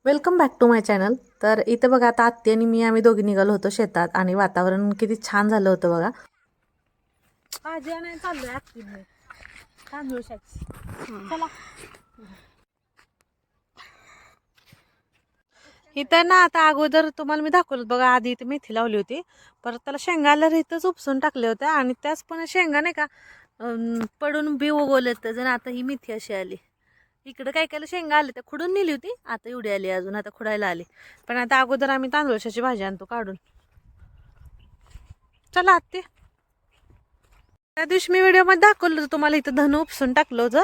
Welcome back to my channel. तर इथे बघा आता आत्ती आणि मी आम्ही दोघी निघालो होतो शेतात आणि वातावरण किती छान झालं होतं बघा. भाजी आणायला चाललोय आत्तीने तांदूळ शाची. चला इथं ना आता अगोदर तुम्हाला मी दाखवलं बघा, आधी इथे मेथी लावली होती, परत त्याला शेंगा आल्या इथंच उपसून टाकले होते आणि त्याच पण शेंगा नाही का पडून बी उगवले तर जण आता ही मेथी अशी आली. इकडं काय केलं, शेंगा आले तर खुडून नेली होती, आता एवढी आली अजून, आता खुडायला आली. पण आता अगोदर आम्ही तांदूळशाची भाजी आणतो काढून. चला आत्ते. त्या दिवशी मी व्हिडिओमध्ये दाखवलं होतं तुम्हाला, इथं धन उपसून टाकलं होतं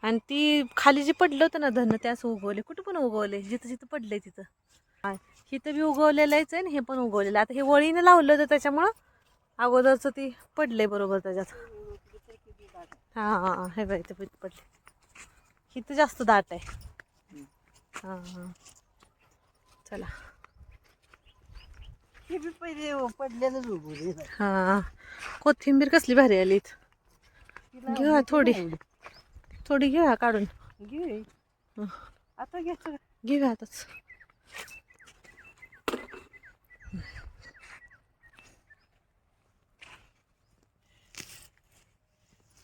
आणि ती खाली जे पडलं होतं ना धन ते असं उगवले, कुठं पण उगवले, जिथं जिथं पडलंय तिथं. इथं बी उगवलेलंच आहे आणि हे पण उगवलेलं. आता हे वळीने लावलं होतं त्याच्यामुळं अगोदरचं ती पडलंय बरोबर त्याच्यात. हां हां हे बाई इथं पडले, इथं जास्त दाट आहे. हां हां चला. हे बी पहिले पडलेलंच उगवले. हां कोथिंबीर कसली भारी आली. घेऊया थोडी थोडी घेऊया काढून. घे आता घ्यायचं घेऊया आताच.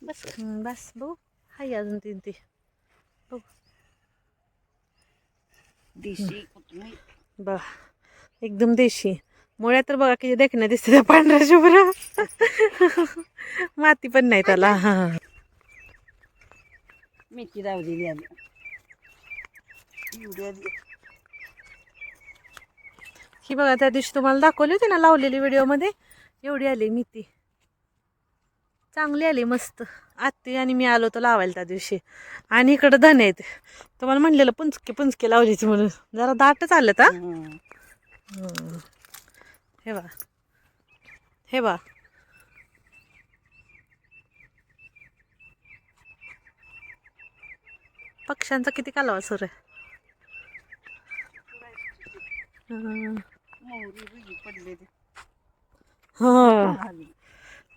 बस बस बघू, हाय अजून तीन ती बघू. देशी कोथिंबीर बघा एकदम देशी. मुळ्या तर बघा किती देखण्या दिसते त्या पांढऱ्या शुभ्र. माती पण नाही त्याला. मेथी लावलेली आली. ही बघा त्या दिवशी तुम्हाला दाखवली होती ना लावलेली व्हिडिओमध्ये, एवढी आली मेथी, चांगली आली मस्त. आत्ती आणि मी आलो तर लावायला त्या दिवशी. आणि इकडं धने आहेत, तुम्हाला म्हणलेलं पुंचके पुंचके लावलीच म्हणून, जरा दाटच आलं का. हे बा हे बा पक्ष्यांचा किती कालवा सुरू आहे.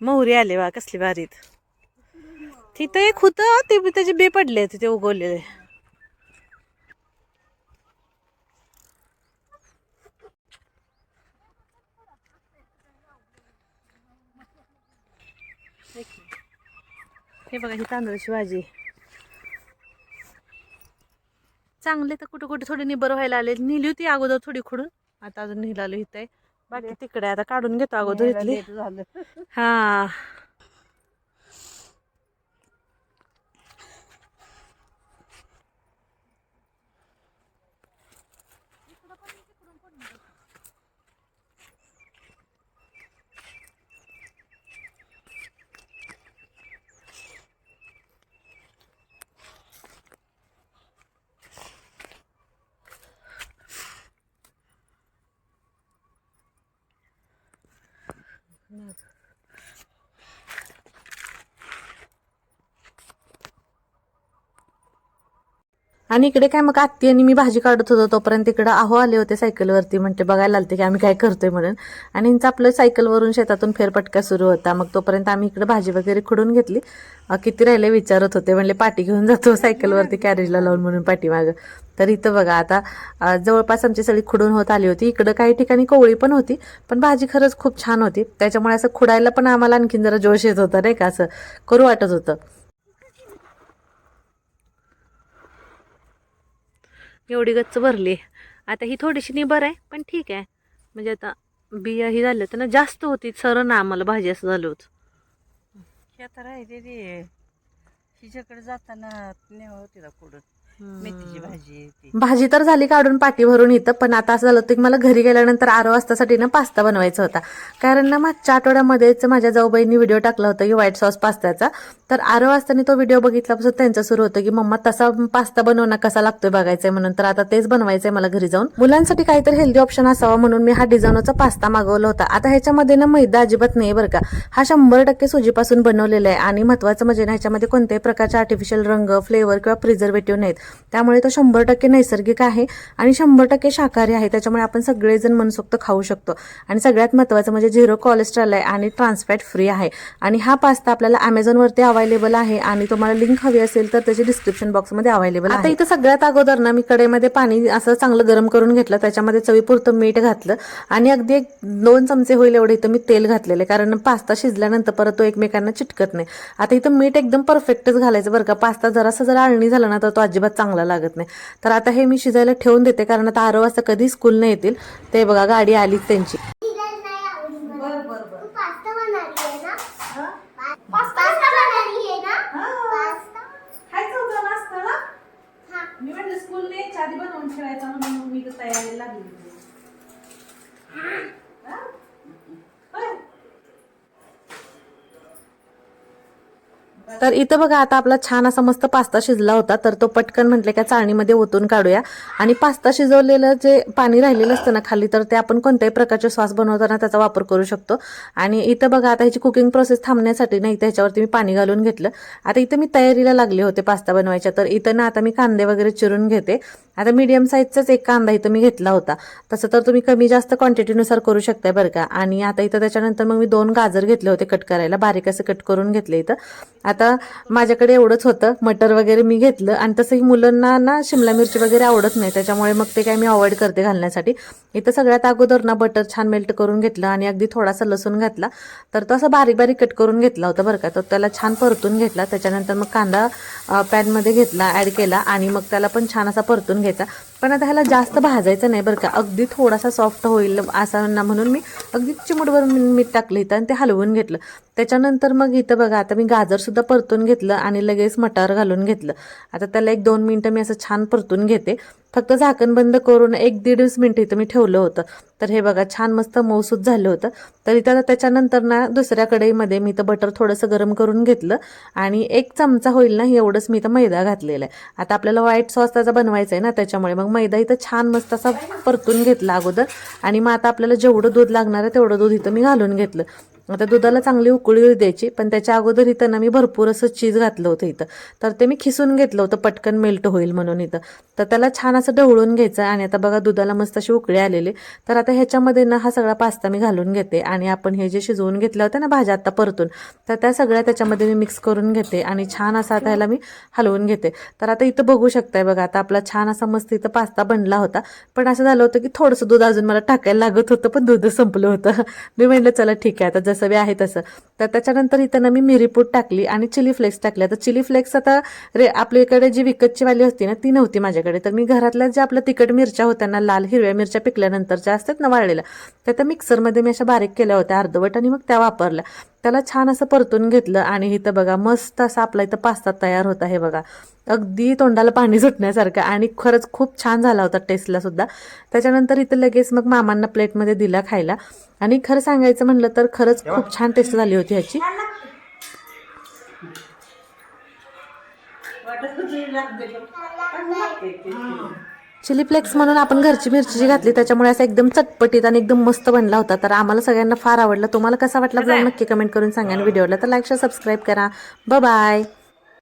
मोहरी आले बा कसली भारीत. तिथं एक होतं ते त्याचे बे पडले ते उगवलेले. हे बघा ही तांदळाची भाजी चांगले तर कुठं कुठे थोडी निबर व्हायला आले. नेली होती अगोदर थोडी खुडून, आता अजून निघालो इथं. बाकी तिकडे आता काढून घेतो अगोदर इथली. हा आणि इकडे काय मग आत्ती आणि मी भाजी काढत होतो तोपर्यंत इकडे आहो आले होते सायकलवरती, म्हणते बघायला आलते की आम्ही काय करतोय म्हणून. आणि यांचं आपलं सायकलवरून शेतातून फेरपटका सुरू होता. मग तोपर्यंत आम्ही इकडे भाजी वगैरे खुडून घेतली. किती राहिले विचारत होते, म्हणले पाठी घेऊन जातो सायकलवरती कॅरेजला लावून म्हणून पाठीमागं. तर इथं बघा आता जवळपास आमची सगळी खुडून होत आली होती. इकडं काही ठिकाणी कोवळी पण होती, पण भाजी खरंच खूप छान होती. त्याच्यामुळे असं खुडायला पण आम्हाला आणखीन जरा जोश येत होता नाही का, असं करू वाटत होतं. एवढी गच्च भरली. आता ही थोडीशी निबर आहे पण ठीक आहे, म्हणजे आता बिया ही झालं तर ना जास्त होती सर ना आम्हाला भाजी असं झालं होतं. हे तर राहिले ते हिच्याकडे जाताना होती ना पुढं मेथीची भाजी. भाजी तर झाली काढून पाठी भरून इथं, पण आता असं झालं होतं की मला घरी गेल्यानंतर 8 वाजतासाठी ना पास्ता बनवायचा होता. कारण ना मागच्या आठवड्यामध्येच माझ्या जाऊबाईंनी व्हिडिओ टाकला होता की व्हाईट सॉस पास्त्याचा. तर 8 वाजतानी तो व्हिडिओ बघितल्यापासून त्यांचं सुरू होतं की मम्मा तसा पास्ता बनव ना, कसा लागतोय बघायचंय म्हणून. तर आता तेच बनवायचंय मला घरी जाऊन. मुलांसाठी काहीतरी हेल्दी ऑप्शन असावा म्हणून मी हा डिझायनचा पास्ता मागवला होता. आता ह्याच्यामध्ये ना मैदा अजिबात नाही बरं का, हा 100% सुजीपासून बनवलेला आहे. आणि महत्वाचं म्हणजे ना ह्याच्यामध्ये कोणत्याही प्रकारचे आर्टिफिशियल रंग, फ्लेवर किंवा प्रिझर्वेटिव्ह नाहीत. त्यामुळे तो 100% नैसर्गिक आहे आणि 100% शाकाहारी आहे. त्याच्यामुळे आपण सगळेजण मनसोक्त खाऊ शकतो. आणि सगळ्यात महत्त्वाचं म्हणजे 0 कोलेस्ट्रॉल आहे आणि ट्रान्सफॅट फ्री आहे. आणि हा पास्ता आपल्याला Amazonवरती अवेलेबल आहे आणि तुम्हाला लिंक हवी असेल तर त्याची डिस्क्रिप्शन बॉक्समध्ये अवेलेबल आहे. आता इथं सगळ्यात अगोदर ना मी कढईमध्ये पाणी असं चांगलं गरम करून घेतलं, त्याच्यामध्ये चवीपुरतं मीठ घातलं आणि अगदी 1-2 चमचे होईल एवढे इथं मी तेल घातलेले, कारण पास्ता शिजल्यानंतर परत तो एकमेकांना चिटकत नाही. आता इथं मीठ एकदम परफेक्टच घालायचं बरं का. पास्ता जरा अळणी झाला ना तर तो अजिबात चांगला लागत नाही. तर आता हे मी शिजायला ठेवून देते, कारण आता 8 वाजता कधी स्कूल नाही येतील. ते बघा गाडी आलीच त्यांची. मी म्हटलं स्कूल नाही आधी बनवून ठेवायचा म्हणून मी तयारी लागली. तर इथं बघा आता आपला छान असा मस्त पास्ता शिजला होता, तर तो पटकन म्हटले का चाळणीमध्ये ओतून काढूया. आणि पास्ता शिजवलेलं जे पाणी राहिलेलं असतं ना खाली, तर ते आपण कोणत्याही प्रकारचे सॉस बनवताना त्याचा वापर करू शकतो. आणि इथं बघा आता ह्याची कुकिंग प्रोसेस थांबण्यासाठी नाही त्याच्यावरती मी पाणी घालून घेतलं. आता इथं मी तयारीला लागले होते पास्ता बनवायच्या, तर इथं ना आता मी कांदे वगैरे चिरून घेते. आता मीडियम साईजचाच एक कांदा इथं मी घेतला होता, तसं तर तुम्ही कमी जास्त क्वांटिटीनुसार करू शकताय बरं का. आणि आता इथं त्याच्यानंतर मग मी 2 गाजर घेतले होते कट करायला, बारीक असं कट करून घेतले. इथं आता माझ्याकडे एवढंच होतं, मटर वगैरे मी घेतलं. आणि तसंही मुलांना ना शिमला मिरची वगैरे आवडत नाही, त्याच्यामुळे मग ते काय मी अवॉइड करते घालण्यासाठी. इथं सगळ्यात अगोदर ना बटर छान मेल्ट करून घेतलं आणि अगदी थोडासा लसूण घातला, तर तो असं बारीक बारीक कट करून घेतला होता बरं का. तर त्याला छान परतून घेतला. त्याच्यानंतर मग कांदा पॅनमध्ये घेतला, ॲड केला आणि मग त्याला पण छान असा परतून घ्यायचा. पण आता ह्याला जास्त भाजायचं नाही बरं का, अगदी थोडासा सॉफ्ट होईल असं ना म्हणून मी अगदी चिमूटभर मीठ टाकलं इथं आणि ते हलवून घेतलं. त्याच्यानंतर मग इथं बघा आता मी गाजरसुद्धा परतून घेतलं आणि लगेच मटार घालून घेतलं. आता त्याला 1-2 मिनटं मी असं छान परतून घेते. फक्त झाकण बंद करून 1-1.5 मिनिट इथं मी ठेवलं होतं. तर हे बघा छान मस्त मऊसूत झालं होतं. तर इथं त्याच्यानंतर ना दुसऱ्या कढईमध्ये मी इथं बटर थोडंसं गरम करून घेतलं आणि 1 चमचा होईल ना एवढंच मी इथं मैदा घातलेला आहे. आता आपल्याला व्हाईट सॉस त्याचा बनवायचा आहे ना, त्याच्यामुळे मग मैदा इथं छान मस्त असा परतून घेतला अगोदर. आणि मग आता आपल्याला जेवढं दूध लागणार आहे तेवढं दूध इथं मी घालून घेतलं. आता दुधाला चांगली उकळी द्यायची, पण त्याच्या अगोदर इथं ना मी भरपूर असं चीज घातलं होतं इथं. तर ते मी खिसून घेतलं होतं पटकन मेल्ट होईल म्हणून इथं. तर त्याला छान असं ढवळून घ्यायचं. आणि आता बघा दुधाला मस्त अशी उकळी आलेली. तर आता ह्याच्यामध्ये ना हा सगळा पास्ता मी घालून घेते आणि आपण हे जे शिजवून घेतलं होतं ना भाज्या आता परतून, तर त्या सगळ्या त्याच्यामध्ये मी मिक्स करून घेते आणि छान असा आता ह्याला मी हलवून घेते. तर आता इथं बघू शकताय बघा, आता आपला छान असा मस्त इथं पास्ता बनला होता. पण असं झालं होतं की थोडंसं दूध अजून मला टाकायला लागत होतं, पण दूध संपलं होतं. मी म्हटलं चला ठीक आहे आता जसं बी आहे तसं. तर त्याच्यानंतर इथं ना मी मिरीपूड टाकली आणि चिली फ्लेक्स टाकले. आता चिली फ्लेक्स आता आपल्याकडे जी विकतची वाली असते ना ती नव्हती माझ्याकडे, तर मी घरातल्या ज्या आपल्या तिखट मिरच्या होत्या ना, लाल हिरव्या मिरच्या पिकल्यानंतरच्या असतात ना वाळलेल्या, त्या मिक्सरमध्ये मी अशा बारीक केल्या होत्या अर्धवट आणि मग त्या वापरल्या. त्याला छान असं परतून घेतलं आणि इथं बघा मस्त असा आपला इथं पास्ता तयार होता. हे बघा अगदी तोंडाला पाणी सुटण्यासारखं आणि खरंच खूप छान झाला होता टेस्टला सुद्धा. त्याच्यानंतर इथं लगेच मग मामांना प्लेटमध्ये दिला खायला. आणि खरं सांगायचं म्हणलं तर खरंच खूप छान टेस्ट झाली होती ह्याची. चिली फ्लेक्स म्हणून आपण घरची मिरची जी घातली त्याच्यामुळे असं एकदम चटपटीत आणि एकदम मस्त बनला होता. तर आम्हाला सगळ्यांना फार आवडला. तुम्हाला कसा वाटला ब्लॉग नक्की कमेंट करून सांगा आणि व्हिडिओला तर लाईक शेअर सबस्क्राईब करा. बाय.